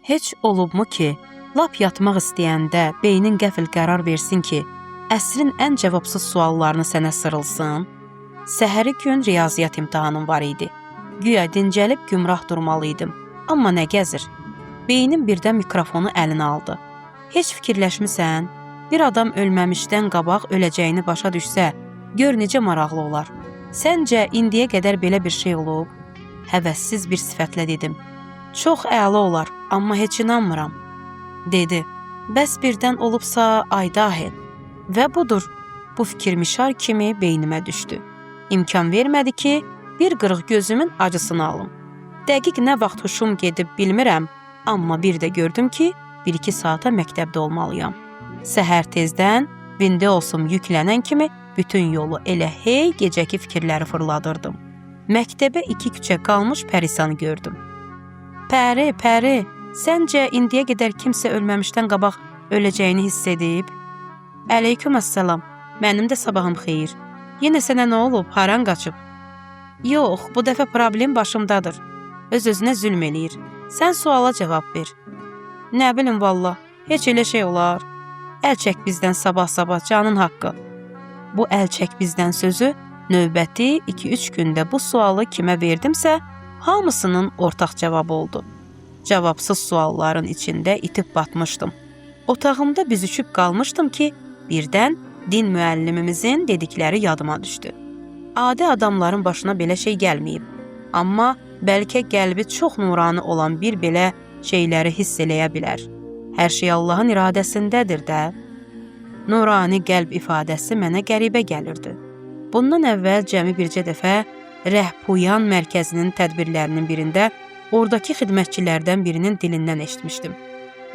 Heç olubmu ki, lap yatmaq istəyəndə beynin qəfil qərar versin ki, əsrin ən cavabsız suallarını sənə sırılsın? Səhəri gün riyaziyyat imtahanım var idi. Güya dincəlib gümrah durmalıydım. Amma nə gəzir? Beynim birdən mikrofonu əlinə aldı. Heç fikirləşmisən? Bir adam ölməmişdən qabaq öləcəyini başa düşsə, gör necə maraqlı olar. Səncə, indiyə qədər belə bir şey olub? Həvəssiz bir sifətlə dedim. Çox əla olar, amma heç inanmıram. Dedi, bəs birdən olubsa aydahil. Və budur, bu fikir mişar kimi beynimə düşdü. İmkan vermədi ki, bir qırıq gözümün acısını alım. Dəqiq nə vaxt huşum gedib bilmirəm, amma bir də gördüm ki, 1-2 saata məktəbdə olmalıyam. Səhər tezdən, vində olsum yüklənən kimi bütün yolu elə hey gecəki fikirləri fırladırdım. Məktəbə 2 küçə qalmış Pərisanı gördüm. Pəri, Pəri, səncə indiyə qədər kimsə ölməmişdən qabaq öləcəyini hiss edib? Əleyküm əssalam, mənim də sabahım xeyir. Yenə sənə nə olub, haran qaçıb? Yox, bu dəfə problem başımdadır. Öz-özünə zülm eləyir. Sən suala cavab ver. Nə bilim valla, heç elə şey olar. Əl çək bizdən sabah-sabah, canın haqqı. Bu əl çək bizdən sözü növbəti 2-3 gündə bu sualı kimə verdimsə, hamısının ortaq cavabı oldu. Cavabsız sualların içində itib batmışdım. Otağımda büzüşüb qalmışdım ki, birdən din müəllimimizin dedikləri yadıma düşdü. Adi adamların başına belə şey gəlməyib. Amma bəlkə qəlbi çox nurani olan bir belə şeyləri hiss eləyə bilər. Hər şey Allahın iradəsindədir də. Nurani qəlb ifadəsi mənə qəribə gəlirdi. Bundan əvvəl cəmi bircə dəfə Rəhpuyan mərkəzinin tədbirlərinin birində oradakı xidmətçilərdən birinin dilindən eşitmişdim.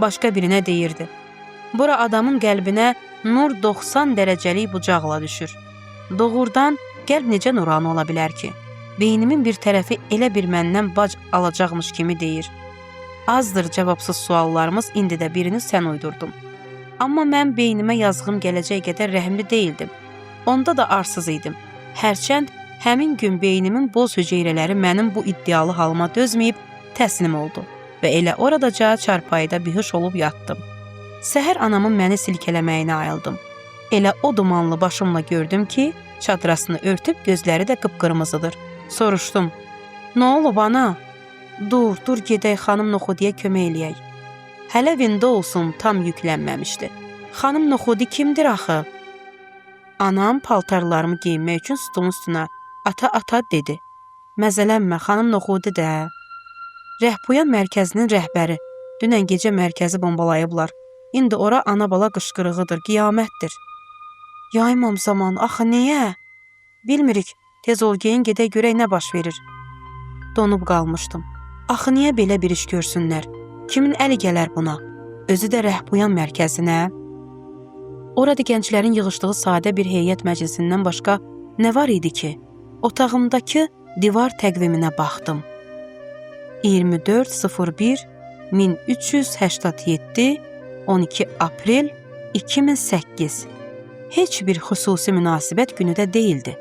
Başqa birinə deyirdi. Bura adamın qəlbinə nur 90 dərəcəlik bucaqla düşür. Doğrudan qəlb necə nurani ola bilər ki? Beynimin bir tərəfi elə bir məndən bac alacaqmış kimi deyir. Azdır cavabsız suallarımız, indi də birini sən uydurdun. Amma mən beynimə yazğım gələcək qədər rəhimli deyildim. Onda da arsız idim. Hərçənd həmin gün beynimin boz hüceyrələri mənim bu iddialı halıma dözməyib təslim oldu və elə oradaca çarpayıda bihuş olub yatdım. Səhər anamın məni silkələməyinə ayıldım. Elə o dumanlı başımla gördüm ki, çadrasını örtüb gözləri də qıpqırmızıdır. Soruşdum, nə olub ana? Dur gedək xanım Noxudiyə kömək eləyək. Hələ vində olsun tam yüklənməmişdi. Xanım Noxudi kimdir axı? Anam paltarlarımı geyinmək üçün stolun üstünə ata dedi. Məzələnmə, xanım Noxudi də. Rəhpuyan mərkəzinin rəhbəri. Dünən gecə mərkəzi bombalayıblar. İndi ora ana-bala qışqırığıdır, qiyamətdir. Yaymam zaman, axı niyə? Bilmirik, tez ol geyin gedək görək nə baş verir. Donub qalmışdım. Axı niyə belə bir iş görsünlər? Kimin əli gələr buna? Özü də Rəhpuyan mərkəzinə. Orada gənclərin yığışdığı sadə bir heyət məclisindən başqa nə var idi ki? Otağımdakı divar təqviminə baxdım. 24.01.1387 12 aprel 2008. Heç bir xüsusi münasibət günü də değildi.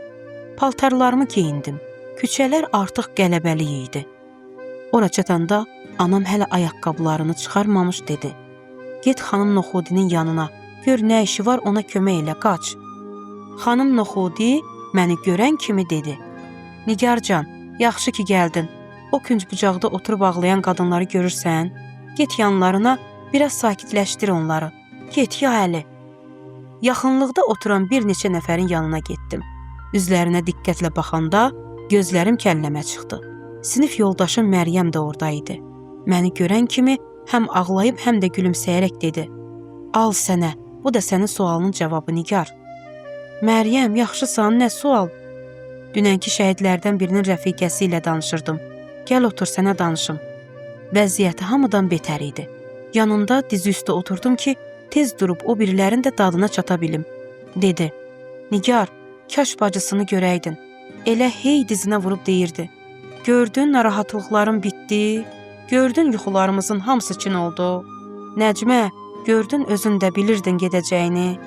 Paltarlarımı geyindim. Küçələr artıq qələbəli idi. Ora çatanda anam hələ ayaqqabılarını çıxarmamış dedi. Get xanım Noxudinin yanına, gör nə işi var, ona kömək elə, qaç. Xanım Noxudi məni görən kimi dedi. Nigarcan, yaxşı ki gəldin. O künc bucaqda oturub ağlayan qadınları görürsən, get yanlarına, biraz sakitləşdir onları. Get ya əli. Yaxınlıqda oturan bir neçə nəfərin yanına getdim. Üzlərinə diqqətlə baxanda gözlərim kəlləmə çıxdı. Sinif yoldaşım Məryəm də oradaydı. Məni görən kimi həm ağlayıb, həm də gülümsəyərək dedi. Al sənə, bu da sənin sualının cavabı Nigar. Məryəm, yaxşısan, nə sual? Dünənki şəhidlərdən birinin rəfiqəsi ilə danışırdım. Gəl otur, sənə danışım. Vəziyyəti hamıdan betər idi. Yanında dizi üstə oturdum ki, tez durub o birilərin də dadına çata bilim. Dedi, Nigar, kaş bacısını görəydin. Elə hey dizinə vurub deyirdi. Gördün, narahatlıqlarım bitdi. Gördün, yuxularımızın hamısı çin oldu. Nəcmə, gördün, özün də bilirdin gedəcəyini.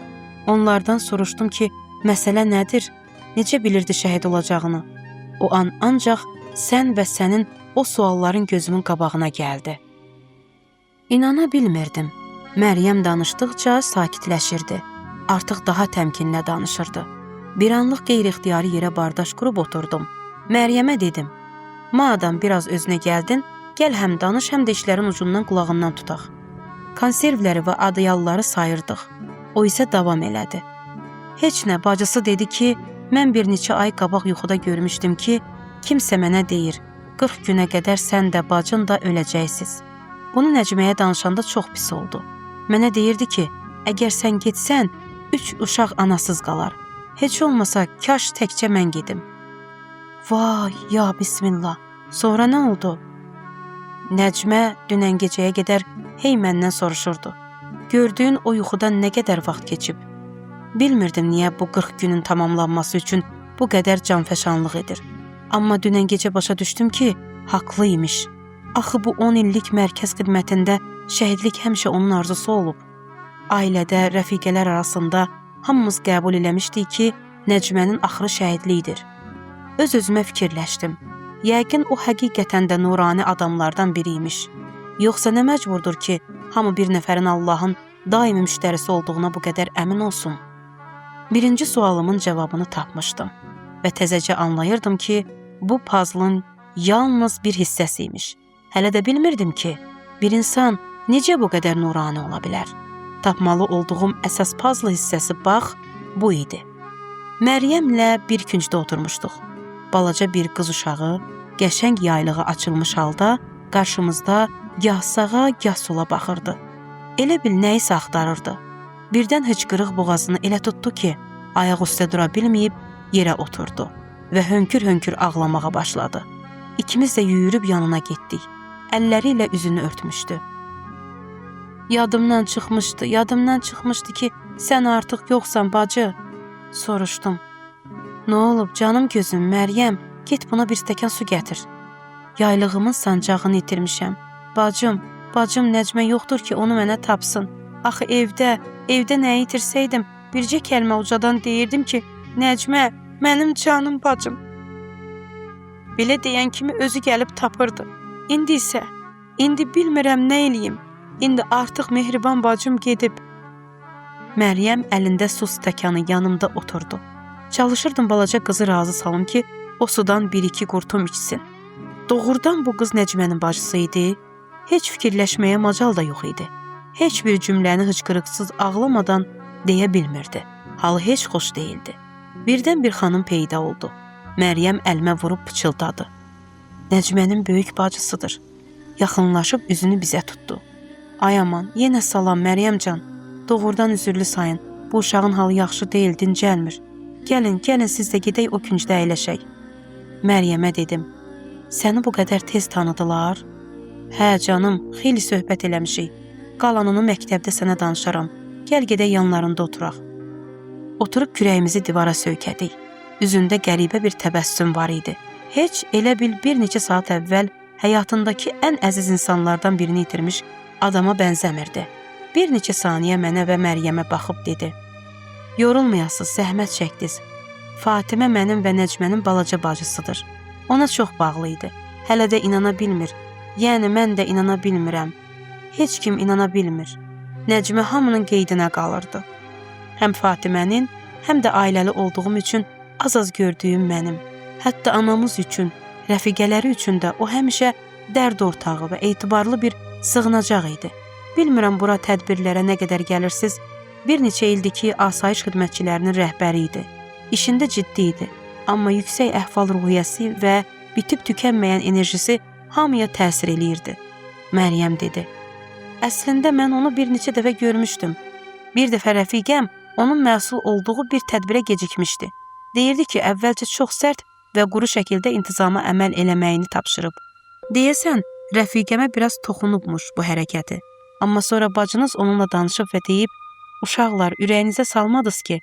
Onlardan soruşdum ki, məsələ nədir? Necə bilirdi şəhid olacağını? O an ancaq sən və sənin o sualların gözümün qabağına gəldi. İnana bilmirdim. Məryəm danışdıqca sakitləşirdi. Artıq daha təmkinlə danışırdı. Bir anlıq qeyri-ixtiyari yerə bardaş qurub oturdum. Məryəmə dedim, madam biraz özünə gəldin, gəl həm danış, həm də işlərin ucundan qulağından tutaq. Konservləri və adyalları sayırdıq. O isə davam elədi. Heç nə, bacısı dedi ki, mən bir neçə ay qabaq yuxuda görmüşdüm ki, kimsə mənə deyir, 40 günə qədər sən də, bacın da öləcəksiniz. Bunu Nəcməyə danışanda çox pis oldu. Mənə deyirdi ki, əgər sən getsən, 3 uşaq anasız qalar. Heç olmasa, kaş təkcə mən gedim. Vay, ya bismillah. Sonra nə oldu? Nəcmə dünən gecəyə qədər hey məndən soruşurdu. Gördüyün o yuxudan nə qədər vaxt keçib? Bilmirdim niyə bu 40 günün tamamlanması üçün bu qədər canfəşanlıq edir. Amma dünən gecə başa düşdüm ki, haqlı imiş. Axı bu 10 illik mərkəz xidmətində şəhidlik həmişə onun arzusu olub. Ailədə, rəfiqələr arasında hamımız qəbul eləmişdik ki, Nəcmənin axırı şəhidlikdir. Öz-özümə fikirləşdim. Yəqin o həqiqətən də nurani adamlardan biri imiş. Yoxsa nə məcburdur ki, hamı bir nəfərin Allahın daimi müştərisi olduğuna bu qədər əmin olsun? Birinci sualımın cavabını tapmışdım və təzəcə anlayırdım ki, bu puzzlın yalnız bir hissəsi imiş. Hələ də bilmirdim ki, bir insan necə bu qədər nurani ola bilər? Tapmalı olduğum əsas puzzle hissəsi bax, bu idi. Məryəmlə bir küncdə oturmuşduq. Balaca bir qız uşağı, qəşəng yaylığı açılmış halda, qarşımızda gah sağa, gah sola baxırdı. Elə bil nəyisə axtarırdı. Birdən hıçqırıq boğazını elə tutdu ki, ayaq üstə dura bilməyib yerə oturdu və hönkür-hönkür ağlamağa başladı. İkimiz də yüyürüb yanına getdik. Əlləri ilə üzünü örtmüşdü. Yadımdan çıxmışdı ki, sən artıq yoxsan, bacı, soruşdum. Nə olub, canım gözüm, Məryəm, get buna bir stəkan su gətir. Yaylığımın sancağını itirmişəm. Bacım Nəcmə yoxdur ki, onu mənə tapsın. Axı evdə nəyi itirsəydim, bircə kəlmə ucadan deyirdim ki, Nəcmə, mənim canım bacım. Belə deyən kimi özü gəlib tapırdı. İndi bilmirəm nə eləyim. İndi artıq mehriban bacım gedib. Məryəm əlində su stəkanı yanımda oturdu. Çalışırdım balaca qızı razı salım ki, o sudan bir-iki qurtum içsin. Doğrudan bu qız Nəcmənin bacısı idi. Heç fikirləşməyə macal da yox idi. Heç bir cümləni hıçqırıqsız ağlamadan deyə bilmirdi. Halı heç xoş deyildi. Birdən bir xanım peyda oldu. Məryəm əlimə vurub pıçıldadı. Nəcmənin böyük bacısıdır. Yaxınlaşıb üzünü bizə tutdu. Ay aman, yenə salam Məryəmcan. Doğrudan üzürlü sayın. Bu uşağın halı yaxşı deyil, dincəlmir. Gəlin siz də gedək o küncdə əyləşək. Məryəmə dedim. Səni bu qədər tez tanıdılar? Hə canım, xeyli söhbət eləmişik. Qalanını məktəbdə sənə danışaram. Gəl gedək yanlarında oturaq. Oturub kürəyimizi divara söykədik. Üzündə qəribə bir təbəssüm var idi. Heç elə bil bir neçə saat əvvəl həyatındakı ən əziz insanlardan birini itirmiş adama bənzəmirdi. Bir neçə saniyə mənə və Məryəmə baxıb dedi. Yorulmayasız, zəhmət çəkdiniz. Fatimə mənim və Nəcmənin balaca bacısıdır. Ona çox bağlı idi. Hələ də inana bilmir. Yəni mən də inana bilmirəm. Heç kim inana bilmir. Nəcmə hamının qeydinə qalırdı. Həm Fatimənin, həm də ailəli olduğum üçün az-az gördüyüm mənim. Hətta anamız üçün, rəfiqələri üçün də o həmişə dərd ortağı və etibarlı bir sığınacaq idi. Bilmirəm bura tədbirlərə nə qədər gəlirsiz, bir neçə ildir ki, asayiş xidmətçilərinin rəhbəri idi. İşində ciddi idi, amma yüksək əhval-ruhiyyəsi və bitib-tükənməyən enerjisi hamıya təsir eləyirdi. Məryəm dedi. Əslində mən onu bir neçə dəfə görmüşdüm. Bir dəfə rəfiqəm onun məsul olduğu bir tədbirə gecikmişdi. Deyirdi ki, əvvəlcə çox sərt və quru şəkildə intizama əməl eləməyini tapşırıb. Deyəsən, rəfiqəmə biraz toxunubmuş bu hərəkəti. Amma sonra bacınız onunla danışıb və deyib, uşaqlar, ürəyinizə salmadınız ki,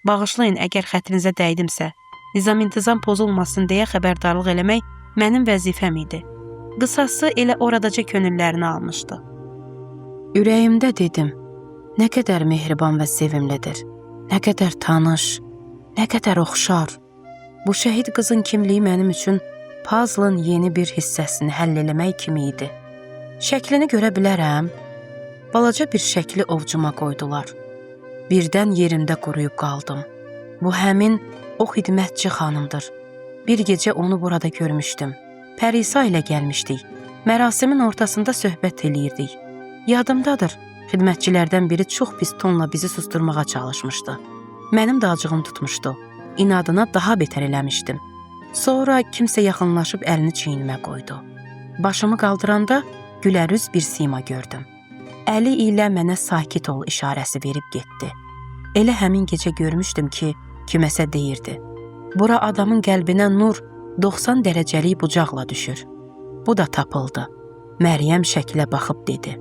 bağışlayın əgər xətrinizə dəydimsə. Nizam-intizam pozulmasın deyə xəbərdarlıq eləmək mənim vəzifəm idi. Qısası elə oradaca könüllərini almışdı. Ürəyimdə dedim, nə qədər mehriban və sevimlidir, nə qədər tanış, nə qədər oxşar. Bu şəhid qızın kimliyi mənim üçün puzzlın yeni bir hissəsini həll eləmək kimi idi. Şəklini görə bilərəm, Balaca bir şəkli ovcuma qoydular. Birdən yerimdə quruyub qaldım. Bu həmin o xidmətçi xanımdır. Bir gecə onu burada görmüşdüm. Pərisa ilə gəlmişdik. Mərasimin ortasında söhbət eləyirdik. Yadımdadır, xidmətçilərdən biri çox pis tonla bizi susturmağa çalışmışdı. Mənim də acığım tutmuşdu. İnadına daha betər eləmişdim. Sonra kimsə yaxınlaşıb əlini çiynimə qoydu. Başımı qaldıranda gülərüz bir sima gördüm. Əli ilə mənə sakit ol işarəsi verib getdi. Elə həmin gecə görmüşdüm ki, kiməsə deyirdi. Bura adamın qəlbinə nur 90 dərəcəlik bucaqla düşür. Bu da tapıldı. Məryəm şəklə baxıb dedi.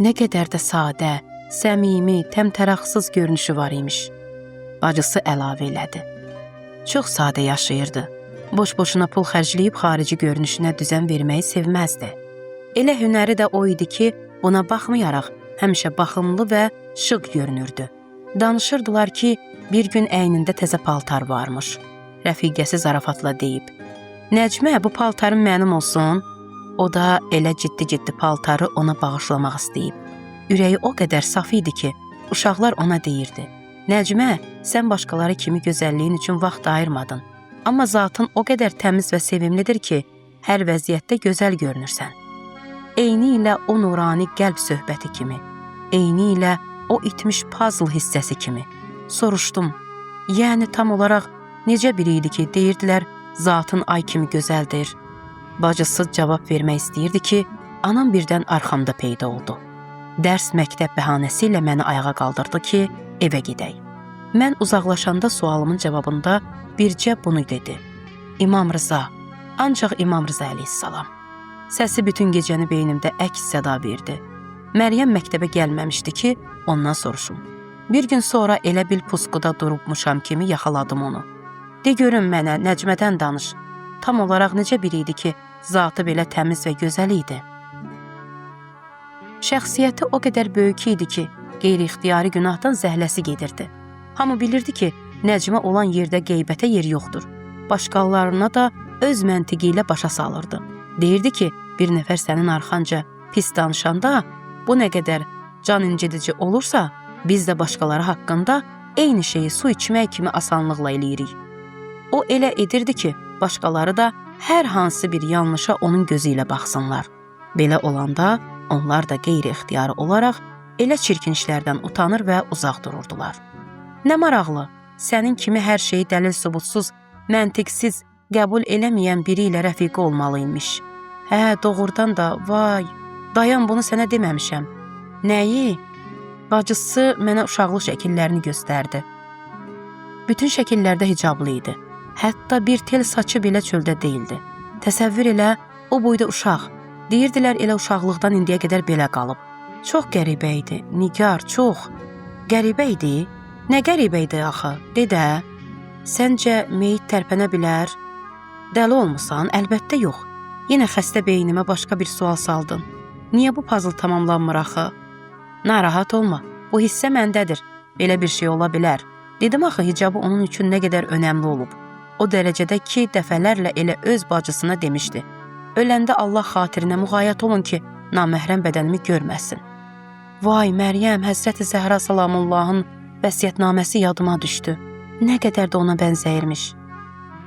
Nə qədər də sadə, səmimi, təmtəraqsız görünüşü var imiş. Bacısı əlavə elədi. Çox sadə yaşayırdı. Boş-boşuna pul xərcləyib xarici görünüşünə düzən verməyi sevməzdi. Elə hünəri də o idi ki, buna baxmayaraq həmişə baxımlı və şıq görünürdü. Danışırdılar ki, bir gün əynində təzə paltar varmış. Rəfiqəsi zarafatla deyib. Nəcmə, bu paltarın mənim olsun. O da elə ciddi-ciddi paltarı ona bağışlamaq istəyib. Ürəyi o qədər saf idi ki, uşaqlar ona deyirdi. Nəcmə, sən başqaları kimi gözəlliyin üçün vaxt ayırmadın. Amma zatın o qədər təmiz və sevimlidir ki, hər vəziyyətdə gözəl görünürsən. Eyni ilə o nurani qəlb söhbəti kimi, eyni ilə o itmiş puzzle hissəsi kimi. Soruşdum, yəni tam olaraq necə biri idi ki, deyirdilər, zatın ay kimi gözəldir. Bacısı cavab vermək istəyirdi ki, anam birdən arxamda peyda oldu. Dərs məktəb bəhanəsi ilə məni ayağa qaldırdı ki, evə gedək. Mən uzaqlaşanda sualımın cavabında bircə bunu dedi. İmam Rıza, ancaq İmam Rıza əleyhissalam. Səsi bütün gecəni beynimdə əks səda verdi. Məryəm məktəbə gəlməmişdi ki, ondan soruşum. Bir gün sonra elə bil puskuda durubmuşam kimi yaxaladım onu. De görün mənə, Nəcmədən danış. Tam olaraq necə biri idi ki, zatı belə təmiz və gözəl idi? Şəxsiyyəti o qədər böyük idi ki, qeyri-ixtiyari günahdan zəhləsi gedirdi. Hamı bilirdi ki, Nəcmə olan yerdə qeybətə yer yoxdur. Başqalarına da öz məntiqi ilə başa salırdı. Deyirdi ki, bir nəfər sənin arxanca pis danışanda, bu nə qədər can incidici olursa, biz də başqaları haqqında eyni şeyi su içmək kimi asanlıqla eləyirik. O elə edirdi ki, başqaları da hər hansı bir yanlışa onun gözü ilə baxsınlar. Belə olanda onlar da qeyri-ixtiyari olaraq elə çirkin işlərdən utanır və uzaq dururdular. Nə maraqlı, sənin kimi hər şeyi dəlil-sübutsuz, məntiqsiz, qəbul eləməyən biri ilə rəfiqə olmalıymış. Hə, doğrudan da, vay, dayan bunu sənə deməmişəm. Nəyi? Bacısı mənə uşaqlıq şəkillərini göstərdi. Bütün şəkillərdə hicablı idi. Hətta bir tel saçı belə çöldə deyildi. Təsəvvür elə, o boyda uşaq. Deyirdilər elə uşaqlıqdan indiyə qədər belə qalıb. Çox qəribə idi, Nigar, çox. Qəribə idi? Nə qəribə idi axı? Dedə, səncə meyit tərpənə bilər? Dəli olmusan? Əlbəttə yox. Yenə xəstə beynimə başqa bir sual saldın. Niyə bu puzzle tamamlanmır axı? Narahat olma, bu hissə məndədir. Belə bir şey ola bilər. Dedim axı, hicabı onun üçün nə qədər önəmli olub. O dərəcədə ki, dəfələrlə elə öz bacısına demişdi. Öləndə Allah xatirinə müğayət olun ki, naməhrəm bədənimi görməsin. Vay, Məryəm, Həzrəti Zəhra salamullahın vəsiyyətnaməsi yadıma düşdü. Nə qədər də ona bənzəyirmiş.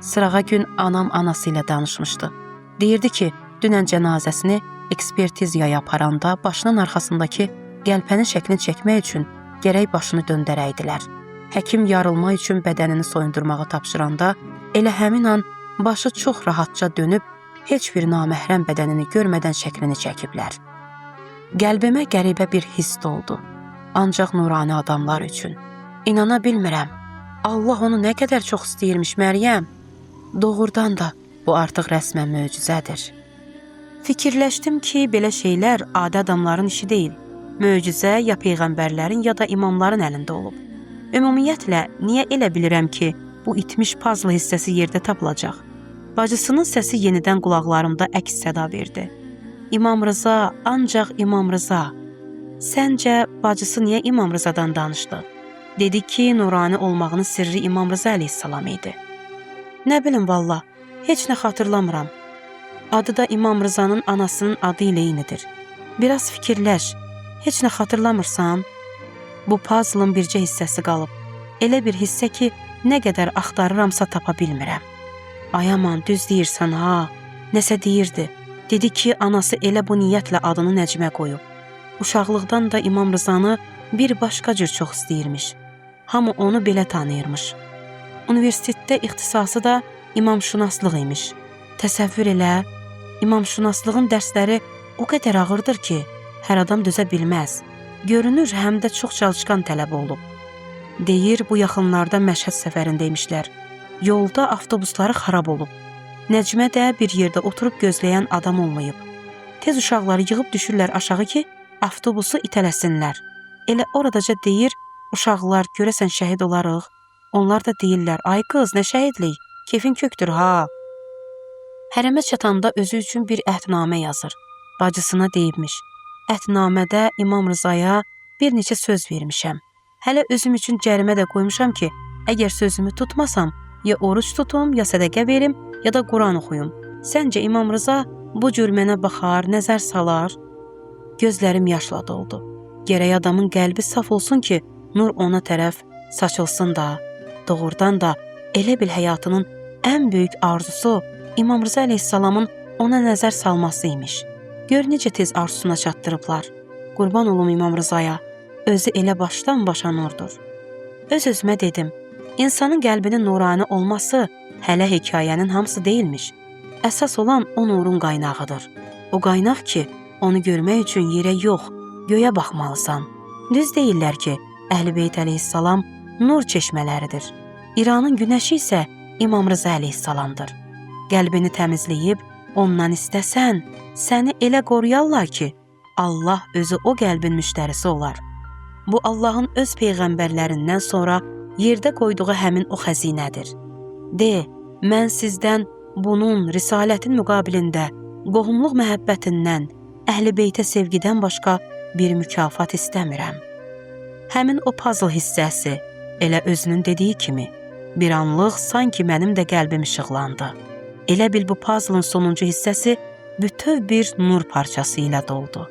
Sırağa gün anam anası ilə danışmışdı. Deyirdi ki, dünən cənazəsini ekspertiziyaya aparanda başının arxasındakı qəlpənin şəklini çəkmək üçün gərək başını döndərəydilər. Həkim yarılma üçün bədənini soyundurmağı tapşıranda elə həmin an başı çox rahatca dönüb heç bir naməhrəm bədənini görmədən şəklini çəkiblər. Qəlbimə qəribə bir hiss oldu. Ancaq nurani adamlar üçün. İnana bilmirəm. Allah onu nə qədər çox istəyirmiş Məryəm. Doğrudan da bu artıq rəsmən möcüzədir. Fikirləşdim ki, belə şeylər adi adamların işi deyil. Möcüzə ya peyğəmbərlərin ya da imamların əlində olub. Ümumiyyətlə, niyə elə bilirəm ki, bu itmiş puzzle hissəsi yerdə tapılacaq? Bacısının səsi yenidən qulaqlarımda əks səda verdi. İmam Rıza, ancaq İmam Rıza. Səncə, bacısı niyə İmam Rızadan danışdı? Dedi ki, nurani olmağının sirri İmam Rıza əleyhissalam idi. Nə bilim valla, heç nə xatırlamıram. Adı da İmam Rızanın anasının adı ilə eynidir. Biraz fikirləş, heç nə xatırlamırsan? Bu puzzle'ın bircə hissəsi qalıb. Elə bir hissə ki, nə qədər axtarıramsa tapa bilmirəm. Ay aman, düz deyirsən ha. Nəsə deyirdi. Dedi ki, anası elə bu niyyətlə adını Nəcmə qoyub. Uşaqlıqdan da İmam Rızanı bir başqa cür çox istəyirmiş. Hamı onu belə tanıyırmış. Universitetdə ixtisası da imamşünaslıq imiş. Təsəvvür elə, imamşünaslığın dərsləri o qədər ağırdır ki, hər adam dözə bilməz. Görünür, həm də çox çalışqan tələb olub. Deyir, bu yaxınlarda Məşhəd səfərindəymişlər. Yolda avtobusları xarab olub. Nəcmə də bir yerdə oturub gözləyən adam olmayıb. Tez uşaqları yığıb düşürlər aşağı ki, avtobusu itələsinlər. Elə oradaca deyir, uşaqlar görəsən şəhid olarıq. Onlar da deyirlər, ay qız, nə şəhidlik, keyfin kökdür ha. Hərəmə çatanda özü üçün bir əhdnamə yazır. Bacısına deyibmiş. Əhdnamədə İmam Rızaya bir neçə söz vermişəm. Hələ özüm üçün cərimə də qoymuşam ki, əgər sözümü tutmasam, ya oruç tutum, ya sədəqə verim, ya da Quran oxuyum. Səncə İmam Rıza bu cür mənə baxar, nəzər salar? Gözlərim yaşla doldu. Gərək adamın qəlbi saf olsun ki, nur ona tərəf saçılsın da. Doğrudan da elə bil həyatının ən böyük arzusu İmam Rıza əleyhissalamın ona nəzər salması imiş. Gör necə tez arzusuna çatdırıblar. Qurban olum İmam Rızaya, özü elə başdan başa nurdur. Öz-özümə dedim, insanın qəlbinin nurani olması hələ hekayənin hamısı deyilmiş. Əsas olan o nurun qaynağıdır. O qaynaq ki, onu görmək üçün yerə yox, göyə baxmalısan. Düz deyirlər ki, Əhl-i əleyhissalam nur çeşmələridir. İranın günəşi isə İmam Rıza əleyhissalamdır. Qəlbini təmizləyib, ondan istəsən, səni elə qoruyarlar ki, Allah özü o qəlbin müştərisi olar. Bu Allahın öz peyğəmbərlərindən sonra yerdə qoyduğu həmin o xəzinədir. De, mən sizdən bunun risalətin müqabilində qohumluq məhəbbətindən, Əhl-i Beytə sevgidən başqa bir mükafat istəmirəm. Həmin o puzzle hissəsi, elə özünün dediyi kimi, bir anlıq sanki mənim də qəlbim işıqlandı. Elə bil bu puzzle'ın sonuncu hissəsi bütöv bir nur parçası ilə doldu.